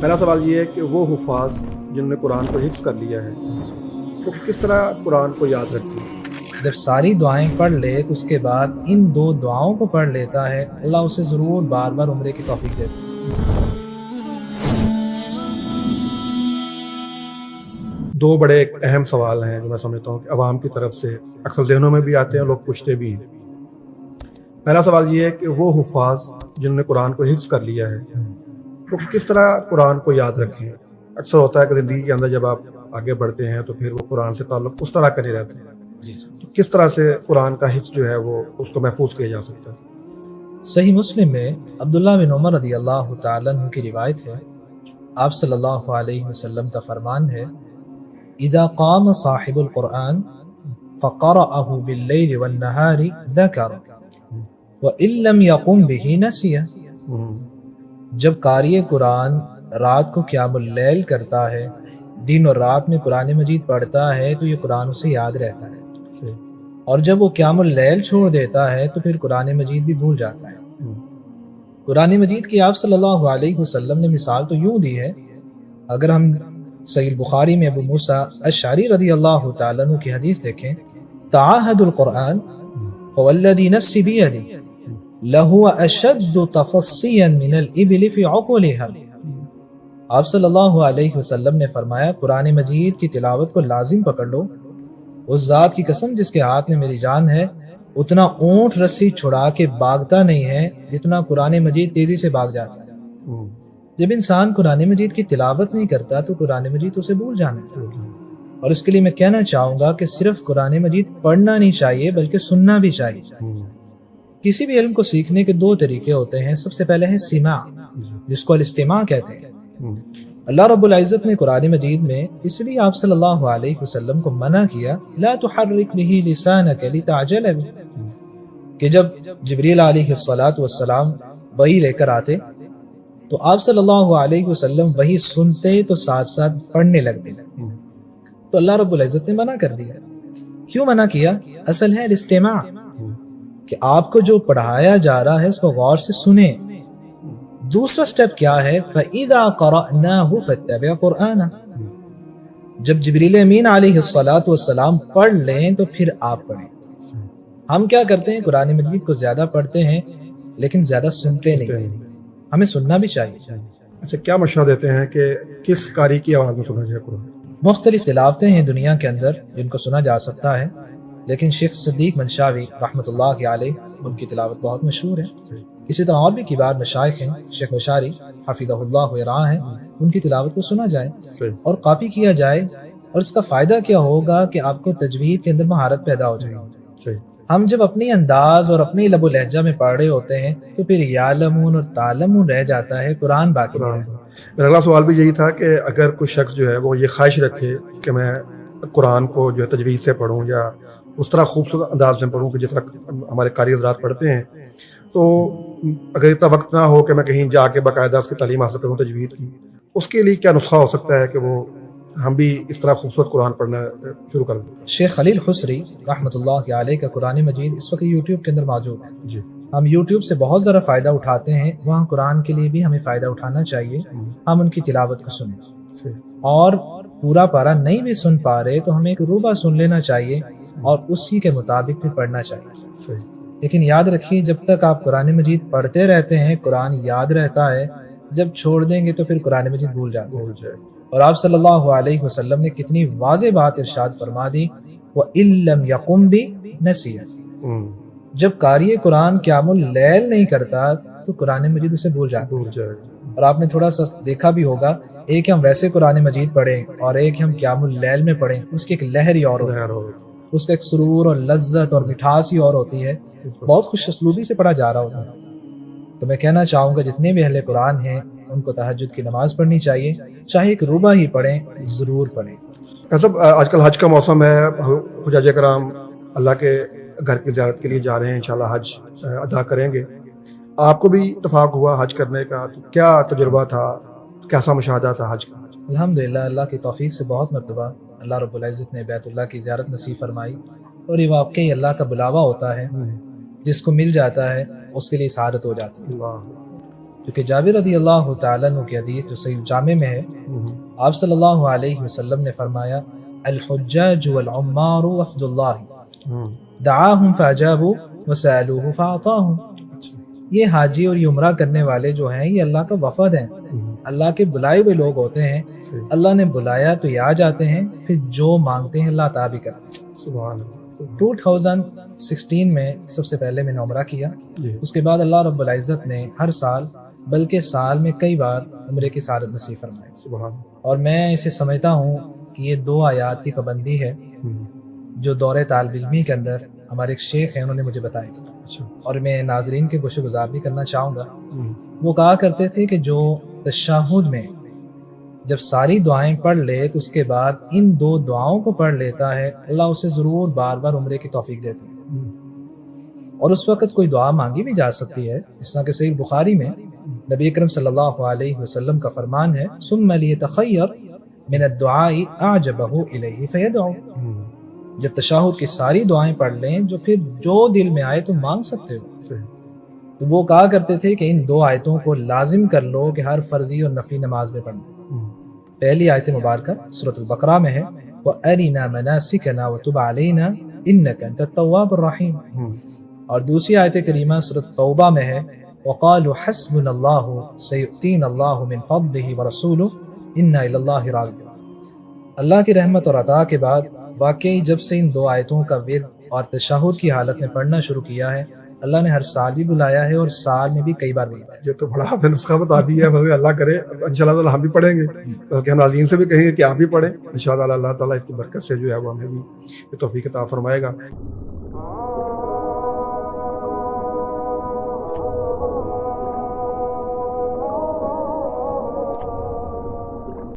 پہلا سوال یہ ہے کہ وہ حفاظ جنہوں نے قرآن کو حفظ کر لیا ہے وہ کس طرح قرآن کو یاد رکھیں؟ جب ساری دعائیں پڑھ لے تو اس کے بعد ان 2 دعاؤں کو پڑھ لیتا ہے، اللہ اسے ضرور بار بار عمرے کی توفیق دیتا ہے۔ 2 بڑے اہم سوال ہیں جو میں سمجھتا ہوں کہ عوام کی طرف سے اکثر ذہنوں میں بھی آتے ہیں، لوگ پوچھتے بھی ہیں۔ پہلا سوال یہ ہے کہ وہ حفاظ جنہوں نے قرآن کو حفظ کر لیا ہے وہ کس طرح قرآن کو یاد رکھیں؟ اکثر ہوتا ہے کہ زندگی کے اندر جب آپ آگے بڑھتے ہیں تو پھر وہ قرآن سے تعلق اس طرح کرے رہتے ہیں، تو کس طرح سے قرآن کا حفظ جو ہے وہ اس کو محفوظ کیا جا سکتا ہے؟ صحیح مسلم میں عبداللہ بن عمر رضی اللہ تعالیٰ عنہ کی روایت ہے، آپ صلی اللہ علیہ وسلم کا فرمان ہے، اذا قام صاحب القرآن فقرأه باللیل والنہار ذکر وإن لم يقم به نسیہ۔ جب قاری قرآن رات کو قیام اللیل کرتا ہے، دن اور رات میں قرآن مجید پڑھتا ہے تو یہ قرآن اسے یاد رہتا ہے، اور جب وہ قیام اللیل چھوڑ دیتا ہے تو پھر قرآن مجید بھی بھول جاتا ہے۔ قرآن مجید کی آپ صلی اللہ علیہ وسلم نے مثال تو یوں دی ہے، اگر ہم صحیح بخاری میں ابو موسیٰ اشعری رضی اللہ تعالیٰ عنہ کی حدیث دیکھیں، تعاہد القرآن فوالذی نفسی بیدی لہو اشد تفصیا من الابل فی عقولها۔ آپ صلی اللہ علیہ وسلم نے فرمایا، قرآن مجید کی تلاوت کو لازم پکڑ لو، اس ذات کی قسم جس کے ہاتھ میں میری جان ہے، اتنا اونٹ رسی چھڑا کے بھاگتا نہیں ہے جتنا قرآن مجید تیزی سے بھاگ جاتا ہے۔ جب انسان قرآن مجید کی تلاوت نہیں کرتا تو قرآن مجید اسے بھول جانا ہے، اور اس کے لیے میں کہنا چاہوں گا کہ صرف قرآن مجید پڑھنا نہیں چاہیے بلکہ سننا بھی چاہیے۔ کسی بھی علم کو سیکھنے کے 2 طریقے ہوتے ہیں، سب سے پہلے ہے سماع، جس کو الاستماع کہتے ہیں۔ اللہ رب العزت نے قرآن مجید میں اس لیے آپ صلی اللہ علیہ وسلم کو منع کیا، لا تحرک به لسانک لتعجل به، کہ جب جبریل علیہ السلام وحی لے کر آتے تو آپ صلی اللہ علیہ وسلم وحی سنتے تو ساتھ ساتھ پڑھنے لگتے، تو اللہ رب العزت نے منع کر دیا۔ کیوں منع کیا؟ اصل ہے الاستماع، کہ آپ کو جو پڑھایا جا رہا ہے اس کو غور سے سنیں۔ دوسرا سٹیپ کیا ہے؟ فَإِذَا قَرَأْنَاهُ فَاتَّبِعْ قُرْآنَهُ، جب جبریل امین علیہ السلام پڑھ لیں تو پھر آپ پڑھیں۔ ہم کیا کرتے ہیں؟ قرآن مجید کو زیادہ پڑھتے ہیں لیکن زیادہ سنتے نہیں، ہمیں سننا بھی چاہیے۔ اچھا، کیا مشورہ دیتے ہیں کہ کس قاری کی آواز میں سنا جائے قرآن؟ مختلف تلاوتیں ہیں دنیا کے اندر جن کو سنا جا سکتا ہے، لیکن شیخ صدیق منشاوی رحمۃ اللہ علیہ ان کی تلاوت بہت مشہور ہے۔ اسی طرح اور بھی کبار مشائخ ہیں، شیخ مشاری حفظہ اللہ ورعاہ ہیں، ان کی تلاوت کو سنا جائے اور کاپی کیا جائے، اور اس کا فائدہ کیا ہوگا کہ آپ کو تجوید کے اندر مہارت پیدا ہو جائے گی۔ ہم جب اپنی انداز اور اپنی لب و لہجہ میں پڑھ رہے ہوتے ہیں تو پھر یعلمون اور تعلمون رہ جاتا ہے، قرآن باقی نہیں رہتا۔ میرا اگلا سوال بھی یہی تھا کہ اگر کوئی شخص جو ہے وہ یہ خواہش رکھے کہ میں قرآن کو جو ہے تجوید سے پڑھوں یا اس طرح خوبصورت انداز میں پڑھوں کہ جس طرح ہمارے قاری حضرات پڑھتے ہیں، تو اگر اتنا وقت نہ ہو کہ میں کہیں جا کے باقاعدہ اس کی تعلیم حاصل کروں تجوید کی، اس کے لیے کیا نسخہ ہو سکتا ہے کہ وہ ہم بھی اس طرح خوبصورت قرآن پڑھنا شروع کر دیں؟ شیخ خلیل حسری رحمۃ اللہ علیہ کا قرآن مجید اس وقت یوٹیوب کے اندر موجود ہے۔ ہم یوٹیوب سے بہت زیادہ فائدہ اٹھاتے ہیں، وہاں قرآن کے لیے بھی ہمیں فائدہ اٹھانا چاہیے۔ ہم ان کی تلاوت کو سنیں، اور پورا پارا نہیں بھی سن پا رہے تو ہمیں ایک ربع سن لینا چاہیے اور اسی کے مطابق بھی پڑھنا چاہیے۔ لیکن یاد رکھیے، جب تک آپ قرآن مجید پڑھتے رہتے ہیں قرآن یاد رہتا ہے، جب چھوڑ دیں گے تو پھر قرآن مجید بھول جاتے ہیں۔ اور آپ صلی اللہ علیہ وسلم نے کتنی واضح بات ارشاد فرما دی، وَإِن لَمْ يَقُمْ بِهِ نَسِيَ، جب قاری قرآن قیام اللیل نہیں کرتا تو قرآن مجید اسے بھول جاتا ہے۔ اور آپ نے تھوڑا سا دیکھا بھی ہوگا، ایک ہم ویسے قرآن مجید پڑھیں اور ایک ہم قیام اللیل میں پڑھیں، اس کی ایک لہر ہی اور ہوتی ہے، اس کا ایک سرور اور لذت اور مٹھاس ہی اور ہوتی ہے، بہت خوش اسلوبی سے پڑھا جا رہا ہوتا ہے۔ تو میں کہنا چاہوں گا جتنے بھی اہل قرآن ہیں ان کو تہجد کی نماز پڑھنی چاہیے، چاہے ایک ربع ہی پڑھیں، ضرور پڑھیں۔ صاحب، آج کل حج کا موسم ہے، حجاج کرام اللہ کے گھر کی زیارت کے لیے جا رہے ہیں، انشاءاللہ حج ادا کریں گے۔ آپ کو بھی اتفاق ہوا حج کرنے کا، تو کیا تجربہ تھا، کیسا مشاہدہ تھا حج کا؟ الحمدللہ اللہ کی توفیق سے بہت مرتبہ اللہ رب العزت نے بیت اللہ کی زیارت نصیب فرمائی، اور یہ واقعی اللہ کا بلاوا ہوتا ہے، جس کو مل جاتا ہے اس کے لیے سعادت ہو جاتی ہے۔ کیونکہ جابر رضی اللہ تعالیٰ عنہ کی حدیث جو صحیح جامع میں ہے، آپ صلی اللہ علیہ وسلم نے فرمایا الحجاج والعمار وفد اللہ دعاہم فاجابوا وسألوہ فاعطاہم، یہ حاجی اور یہ عمرہ کرنے والے جو ہیں یہ اللہ کا وفد ہیں، اللہ کے بلائے ہوئے لوگ ہوتے ہیں، اللہ نے بلایا تو یہ آ جاتے ہیں، پھر جو مانگتے ہیں اللہ عطا بھی کرتے ہیں۔ سبحان اللہ۔ 2016 میں سب سے پہلے میں نے عمرہ کیا، اس کے بعد اللہ رب العزت نے ہر سال بلکہ سال میں کئی بار عمرے کی سعادت نصیب فرمائی، سبحان اور میں اسے سمجھتا ہوں کہ یہ 2 آیات کی پابندی ہے جو دور طالب علمی کے اندر ہمارے ایک شیخ ہیں انہوں نے مجھے بتائی تھی، اچھا۔ اور میں ناظرین کے گوش گزار بھی کرنا چاہوں گا۔ وہ کہا کرتے تھے کہ جو تشہد میں جب ساری دعائیں پڑھ لے تو اس کے بعد ان 2 دعاؤں کو پڑھ لیتا ہے، اللہ اسے ضرور بار بار عمرے کی توفیق دیتے ہیں، اور اس وقت کوئی دعا مانگی بھی جا سکتی ہے، جس طرح کہ صحیح بخاری میں نبی اکرم صلی اللہ علیہ وسلم کا فرمان ہے ثم لیتخیر من الدعاء اعجبہ الیہ فیدعو، جب تشہد کی ساری دعائیں پڑھ لیں جو پھر جو دل میں آئے تو مانگ سکتے ہو۔ تو وہ کہا کرتے تھے کہ ان 2 آیتوں کو لازم کر لو کہ ہر فرضی اور نفلی نماز میں پڑھنا۔ پہلی آیت مبارکہ سورۃ البقرہ میں ہے وَأَرِنَا مَنَاسِكَنَا وَتُبْ عَلَيْنَا إِنَّكَ أَنْتَ التَّوَّابُ الرَّحِيمُ، اور دوسری آیت کریمہ سورۃ توبہ میں ہے وَقَالُوا حَسْبُنَا اللَّهُ سَيُؤْتِينَا اللَّهُ مِنْ فَضْلِهِ وَرَسُولُهُ إِنَّا إِلَى اللَّهِ رَاغِبُونَ۔ اللہ کی رحمت اور عطا کے بعد واقعی جب سے ان 2 آیتوں کا ورد اور تشہد کی حالت میں پڑھنا شروع کیا ہے، اللہ نے ہر سال بھی بلایا ہے اور سال میں بھی کئی بار بلایا ہے۔ یہ تو بڑا آپ نے نسخہ بتا دیا ہے، اللہ کرے انشاءاللہ تعالی ہم بھی پڑھیں گے، بلکہ ہم ناظرین سے بھی کہیں گے کہ آپ بھی پڑھیں انشاءاللہ، اللہ تعالیٰ اس کی برکت سے جو ہے وہ ہمیں بھی یہ توفیق عطا فرمائے گا۔